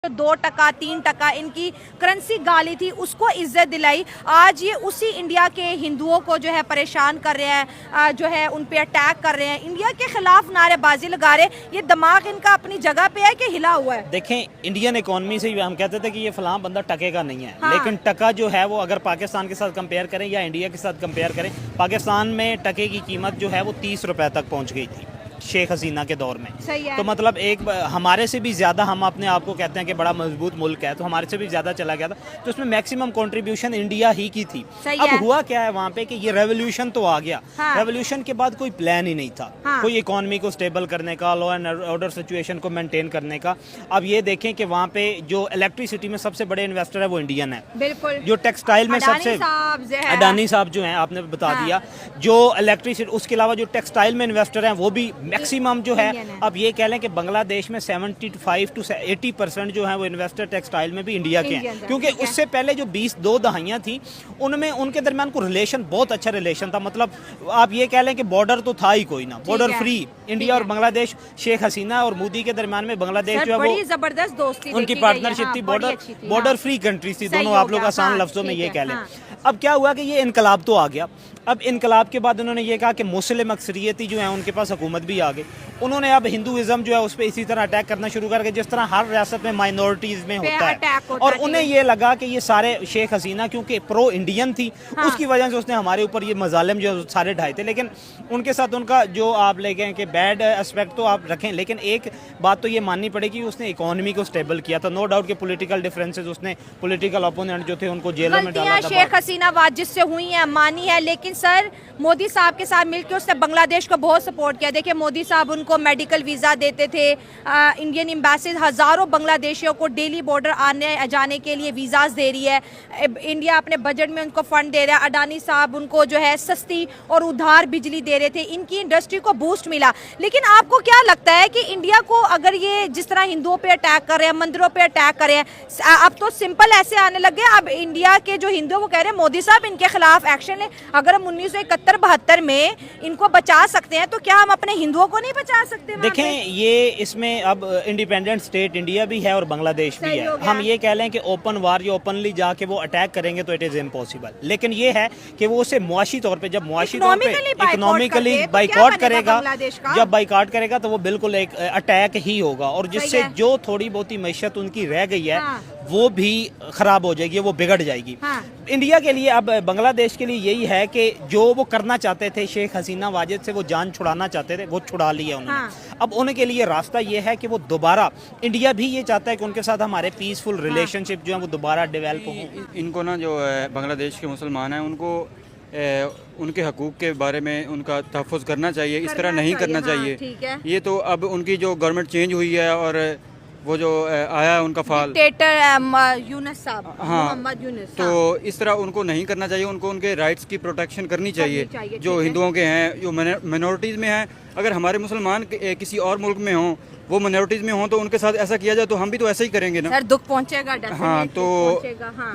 2% 3% इनकी करेंसी गाली थी, उसको इज्जत दिलाई। आज ये उसी इंडिया के हिंदुओं को जो है परेशान कर रहे हैं, जो है उन पे अटैक कर रहे हैं, इंडिया के खिलाफ नारेबाजी लगा रहे हैं। ये दिमाग इनका अपनी जगह पे है कि हिला हुआ है? देखें, इंडियन इकोनॉमी से हम कहते थे कि ये फलां बंदा टके का नहीं है, हाँ। लेकिन टका जो है वो अगर पाकिस्तान के साथ कंपेयर करें या इंडिया के साथ कंपेयर करें, पाकिस्तान में टके की कीमत जो है वो 30 रुपए तक पहुंच गई थी शेख हसीना के दौर में। सही है। तो मतलब एक हमारे से भी ज़्यादा, हम अपने आप को कहते हैं कि बड़ा मजबूत मुल्क है, तो हमारे से भी ज़्यादा चला गया था। तो उसमें मैक्सिमम कंट्रीब्यूशन इंडिया ही की थी। अब हुआ क्या है वहाँ पे कि ये रेवोल्यूशन तो आ गया। हाँ। रेवोल्यूशन के बाद कोई प्लान ही नहीं था। हाँ। कोई इकोनॉमी को स्टेबल करने का, लॉ एंड ऑर्डर सिचुएशन को मेंटेन करने का। अब ये देखें कि वहाँ पे जो इलेक्ट्रिसिटी में सबसे बड़े इन्वेस्टर है वो इंडियन है। बिल्कुल। जो टेक्सटाइल में सबसे अडानी साहब जो है, आपने बता दिया, जो इलेक्ट्रिसिटी, उसके अलावा जो टेक्सटाइल में इन्वेस्टर है वो भी मैक्सिमम जो है। अब ये कह लें कि बांग्लादेश में 75 to 80% जो है वो इन्वेस्टर टेक्सटाइल में भी इंडिया के हैं, क्योंकि उससे पहले जो 22 दहाइयाँ थी उनमें उनके दरमियान को रिलेशन, बहुत अच्छा रिलेशन था। मतलब आप ये कह लें कि बॉर्डर तो था ही कोई ना, बॉर्डर फ्री इंडिया और बांग्लादेश। शेख हसीना और मोदी के दरमियान में बांग्लादेश जो है वो जबरदस्त दोस्ती, उनकी पार्टनरशिप थी, बॉर्डर फ्री कंट्री थी दोनों, आप लोग आसान लफ्जों में ये कह लें। अब क्या हुआ कि ये इनकलाब तो आ गया। अब इनकलाब के बाद उन्होंने ये कहा कि मुस्लिम अक्सरियती जो है उनके पास हुकूमत भी आ गई। उन्होंने अब हिंदुइज्म जो है उस पर इसी तरह अटैक करना शुरू करके, जिस तरह हर रियासत में माइनॉरिटीज में होता है। और उन्हें ये लगा कि ये सारे शेख हसीना क्योंकि प्रो इंडियन थी, उसकी वजह से उसने हमारे ऊपर ये मजालिम जो सारे ढाए थे। लेकिन उनके साथ उनका जो आप ले गए कि बैड एस्पेक्ट तो आप रखें, लेकिन एक बात तो ये माननी पड़ेगी, उसने इकोनॉमी को स्टेबल किया था। नो डाउट के पॉलिटिकल डिफरेंसेस, उसने पॉलिटिकल ओपोनेंट जो थे उनको जेलों में डाला था। शेख हसीना वाजिब से हुई है, मानी है, लेकिन सर मोदी साहब के साथ मिलकर उसने बांग्लादेश को बहुत सपोर्ट किया। देखिए मोदी साहब उनको मेडिकल वीज़ा देते थे, इंडियन एम्बेसी हज़ारों बांग्लादेशियों को डेली बॉर्डर आने जाने के लिए वीज़ाज दे रही है। इंडिया अपने बजट में उनको फंड दे रहा है। अडानी साहब उनको जो है सस्ती और उधार बिजली दे रहे थे, इनकी इंडस्ट्री को बूस्ट मिला। लेकिन आपको क्या लगता है कि इंडिया को अगर ये जिस तरह हिंदुओं पे अटैक कर रहे हैं, मंदिरों पे अटैक कर रहे हैं, अब तो सिंपल ऐसे आने लगे, अब इंडिया के जो हिंदू वो कह रहे हैं मोदी साहब इनके खिलाफ एक्शन ले। अगर हम 1971-72 में इनको बचा सकते हैं तो क्या हम अपने हिंदुओं को नहीं बचा सकते? देखें, ये इसमें अब इंडिपेंडेंट स्टेट इंडिया भी है और बांग्लादेश भी है। हम ये कह लें कि ओपन वार या ओपनली जाके वो अटैक करेंगे तो इट इज इम्पॉसिबल। लेकिन ये है कि वो उसे मुआशी तौर पे, जब मुआशी तौर पे इकोनॉमिकली बाइकॉट करेगा, जब बाइकॉट करेगा तो वो बिल्कुल एक अटैक ही होगा, और जिससे जो थोड़ी बहुत मैशत उनकी रह गई है वो भी खराब हो जाएगी, वो बिगड़ जाएगी। इंडिया के लिए, अब बांग्लादेश के लिए यही है कि जो वो करना चाहते थे, शेख हसीना वाजिद से वो जान छुड़ाना चाहते थे, वो छुड़ा लिया उन्होंने। अब उनके लिए रास्ता ये है कि वो दोबारा, इंडिया भी ये चाहता है कि उनके साथ हमारे पीसफुल रिलेशनशिप जो है वो दोबारा डेवलप हो। इनको ना जो बांग्लादेश के मुसलमान हैं उनको उनके हकूक़ के बारे में उनका तहफ़्फ़ुज़ करना चाहिए, इस तरह नहीं करना चाहिए। ये तो अब उनकी जो गवर्नमेंट चेंज हुई है और वो जो आया है उनका फाल यूनुस साहब, हाँ, मोहम्मद यूनुस, तो इस तरह उनको नहीं करना चाहिए। उनको उनके राइट्स की प्रोटेक्शन करनी चाहिए जो हिंदुओं के हैं, जो मिनॉरिटीज़ में हैं। अगर हमारे मुसलमान किसी और मुल्क में हों, वो मिनॉरिटीज़ में हों, तो उनके साथ ऐसा किया जाए तो हम भी तो ऐसा ही करेंगे ना। सर दुख पहुंचेगा। हाँ, तो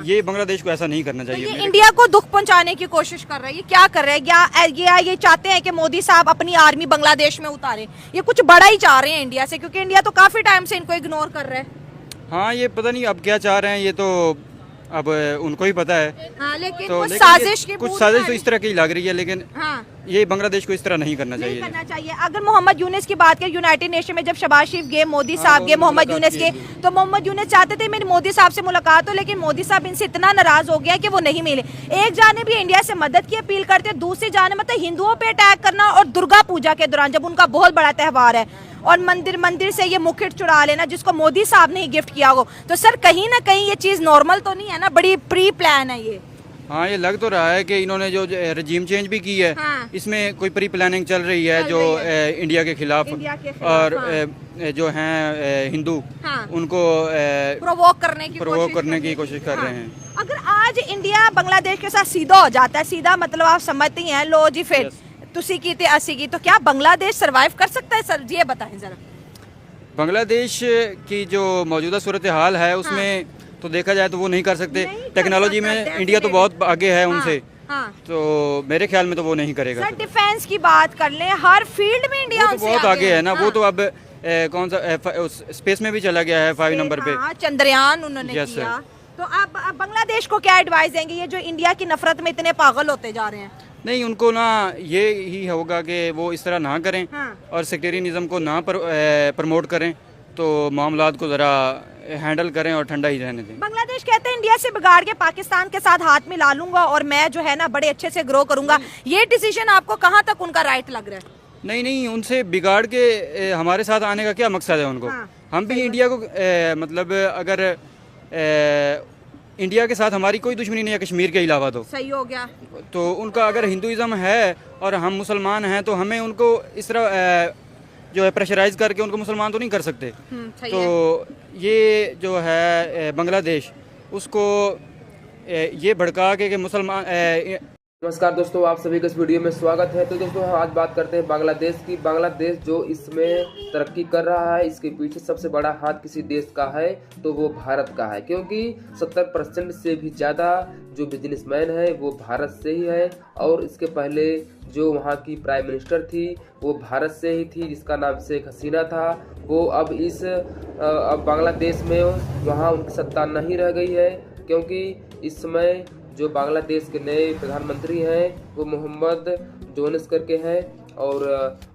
ये बांग्लादेश को ऐसा नहीं करना चाहिए। तो ये इंडिया को दुख पहुंचाने की कोशिश कर रहा है, ये क्या कर रहे हैं? ये चाहते हैं कि मोदी साहब अपनी आर्मी बांग्लादेश में उतारे? ये कुछ बड़ा ही चाह रहे हैं इंडिया से, क्योंकि इंडिया तो काफी टाइम से इनको इग्नोर कर रहा है। हाँ, ये पता नहीं अब क्या चाह रहे हैं, ये तो अब उनको ही पता है। हाँ, लेकिन तो कुछ साजिश तो इस तरह की लग रही है, लेकिन ये बांग्लादेश को इस तरह नहीं करना चाहिए। अगर मोहम्मद यूनुस की बात करें, यूनाइटेड नेशन में जब शहबाज शरीफ गए, मोदी साहब गए, मोहम्मद यूनुस के, तो मोहम्मद यूनुस चाहते थे मेरी मोदी साहब से मुलाकात हो, लेकिन मोदी साहब इनसे इतना नाराज हो गया कि वो नहीं मिले। एक जाने भी इंडिया से मदद की अपील करते, दूसरी जाने मतलब हिंदुओं पे अटैक करना, और दुर्गा पूजा के दौरान जब उनका बहुत बड़ा त्यौहार है और मंदिर से ये मुकुट चुरा लेना जिसको मोदी साहब ने ही गिफ्ट किया हो, तो सर कहीं ना कहीं ये चीज नॉर्मल तो नहीं है ना? बड़ी प्री प्लान है ये। हाँ, ये लग तो रहा है कि इन्होंने जो रजीम चेंज भी की है, इसमें कोई प्री प्लानिंग चल रही है जो इंडिया के खिलाफ और जो हैं हिंदू, उनको प्रोवोक करने की कोशिश कर रहे हैं। अगर आज इंडिया बांग्लादेश के साथ सीधा हो जाता है, सीधा मतलब आप समझते हैं, लो जी फिर तुसी की थे अस्सी की, तो क्या बांग्लादेश सरवाइव कर सकता है? सर ये बताएं जरा। बांग्लादेश की जो मौजूदा सूरत हाल है उसमें तो देखा जाए तो वो नहीं कर सकते। टेक्नोलॉजी में इंडिया तो बहुत आगे है उनसे, तो मेरे ख्याल में तो वो नहीं करेगा। सर डिफेंस की बात कर लें, हर फील्ड में इंडिया तो बहुत आगे है ना। वो तो अब कौन सा उस स्पेस में भी चला गया है 5 नंबर पे। हाँ, चंद्रयान उन्होंने Yes, किया। तो आप बांग्लादेश को क्या एडवाइस देंगे, ये जो इंडिया की नफरत में इतने पागल होते जा रहे हैं? नहीं, उनको ना ये ही होगा कि वो इस तरह ना करें और सेक्टेरियनिज्म को ना प्रमोट करें, तो मामलात को ज़रा हैंडल करें और ठंडा ही रहने दें। बांग्लादेश कहते हैं इंडिया से बिगाड़ के पाकिस्तान के साथ हाथ मिला लूंगा और मैं जो है ना बड़े अच्छे से ग्रो करूंगा। ये डिसीजन आपको कहाँ तक उनका राइट लग रहा है? नहीं, उनसे बिगाड़ के हमारे साथ आने का क्या मकसद है उनको? हम भी इंडिया को मतलब अगर इंडिया के साथ हमारी कोई दुश्मनी नहीं है कश्मीर के अलावा, तो सही हो गया। तो उनका अगर हिंदुइज्म है और हम मुसलमान हैं, तो हमें उनको इस तरह जो है प्रेशराइज करके उनको मुसलमान तो नहीं कर सकते। तो ये जो है बांग्लादेश, उसको ये भड़का के मुसलमान। नमस्कार दोस्तों, आप सभी का इस वीडियो में स्वागत है। तो दोस्तों, हम आज बात करते हैं बांग्लादेश की। बांग्लादेश जो इसमें तरक्की कर रहा है, इसके पीछे सबसे बड़ा हाथ किसी देश का है तो वो भारत का है, क्योंकि 70% से भी ज़्यादा जो बिजनेसमैन है वो भारत से ही है। और इसके पहले जो वहाँ की प्राइम मिनिस्टर थी वो भारत से ही थी, जिसका नाम शेख हसीना था। वो अब बांग्लादेश में वहाँ उनकी सत्ता नहीं रह गई है, क्योंकि इस समय जो बांग्लादेश के नए प्रधानमंत्री हैं वो मोहम्मद यूनुस करके हैं। और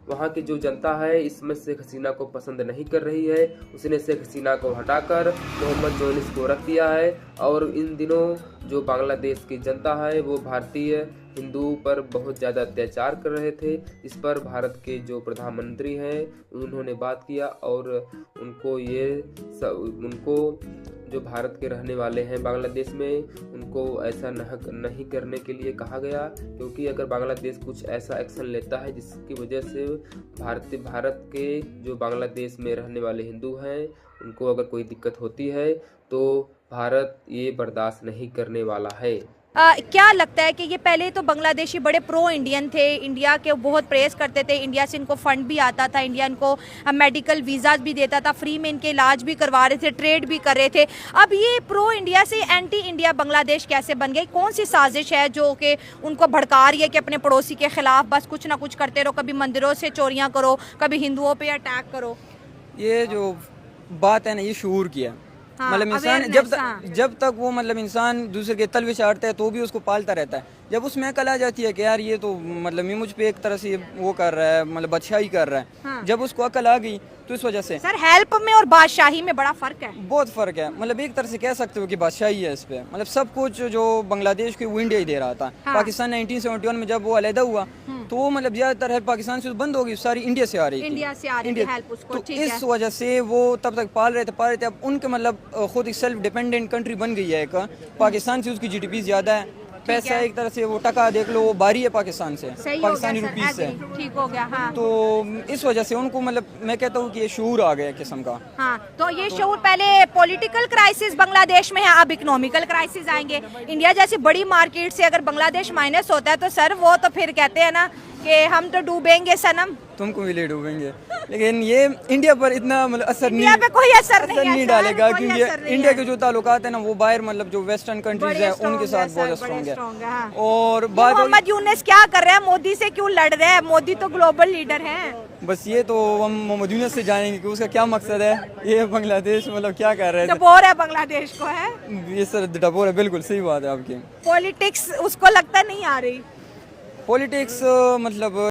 वहाँ की जो जनता है इसमें शेख हसीना को पसंद नहीं कर रही है। उसने शेख हसीना को हटाकर मोहम्मद यूनुस को रख दिया है। और इन दिनों जो बांग्लादेश की जनता है वो भारतीय हिंदुओं पर बहुत ज़्यादा अत्याचार कर रहे थे। इस पर भारत के जो प्रधानमंत्री हैं उन्होंने बात किया और उनको जो भारत के रहने वाले हैं बांग्लादेश में, उनको ऐसा नहीं करने के लिए कहा गया, क्योंकि अगर बांग्लादेश कुछ ऐसा एक्शन लेता है जिसकी वजह से भारत के जो बांग्लादेश में रहने वाले हिंदू हैं उनको अगर कोई दिक्कत होती है तो भारत ये बर्दाश्त नहीं करने वाला है। क्या लगता है कि ये पहले तो बांग्लादेशी बड़े प्रो इंडियन थे, इंडिया के बहुत प्रेस करते थे, इंडिया से इनको फंड भी आता था, इंडिया इनको मेडिकल वीज़ा भी देता था, फ्री में इनके इलाज भी करवा रहे थे, ट्रेड भी कर रहे थे। अब ये प्रो इंडिया से एंटी इंडिया बांग्लादेश कैसे बन गई? कौन सी साजिश है जो कि उनको भड़का रही है कि अपने पड़ोसी के खिलाफ बस कुछ ना कुछ करते रहो, कभी मंदिरों से चोरियाँ करो, कभी हिंदुओं पर अटैक करो? ये जो बात है ना, ये शूर की है। मतलब इंसान जब तक वो मतलब इंसान दूसरे के तलवे चाटता है तो भी उसको पालता रहता है। जब उसमें अकल आ जाती है कि यार ये तो मतलब ये मुझ पे एक तरह से वो कर रहा है, मतलब अच्छाई कर रहा है, जब उसको अकल आ गई तो इस वजह से। सर, हेल्प में और बादशाही में बड़ा फर्क है। बहुत फर्क है। मतलब एक तरह से कह सकते हो कि बादशाही है इस पे। मतलब सब कुछ जो बांग्लादेश को वो इंडिया ही दे रहा था। पाकिस्तान 1971 में जब वो अलहदा हुआ तो वो मतलब ज्यादातर हेल्प पाकिस्तान से बंद हो गई, सारी इंडिया से आ रही थी हेल्प उसको। तो इस वजह से वो तब तक पाल रहे थे। अब उनके मतलब खुद एक सेल्फ डिपेंडेंट कंट्री बन गई है। एक पाकिस्तान से उसकी GDP ज्यादा है, पैसा एक तरह से वो टका देख लो वो बारी है पाकिस्तान से, पाकिस्तानी रुपीस से। ठीक हो गया। हाँ। तो इस वजह से उनको मतलब मैं कहता हूँ कि ये शऊर आ गया किस्म का। हाँ, तो ये शऊर पहले पॉलिटिकल क्राइसिस बांग्लादेश में है, अब इकोनॉमिकल क्राइसिस आएंगे। इंडिया जैसी बड़ी मार्केट से अगर बांग्लादेश माइनस होता है तो सर वो तो फिर कहते हैं ना कि हम तो डूबेंगे सनम। तुमको भी ले डूबेंगे, लेकिन ये इंडिया पर इतना मतलब असर इंडिया पे कोई असर नहीं डालेगा, क्योंकि इंडिया के जो ताल्लुकात है ना वो बाहर मतलब जो वेस्टर्न कंट्रीज है उनके साथ बहुत स्ट्रॉन्ग है। और बात मोहम्मद यूनुस क्या कर रहे हैं, मोदी से क्यों लड़ रहे हैं? मोदी तो ग्लोबल लीडर है। बस ये तो हम मोहम्मद यूनुस से जानेंगे कि उसका क्या मकसद है, ये बांग्लादेश मतलब क्या कर रहे हैं। डबोर है बांग्लादेश को, है ये सर डबोर है। बिल्कुल सही बात है आपकी। पॉलिटिक्स उसको लगता नहीं आ रही। पॉलिटिक्स मतलब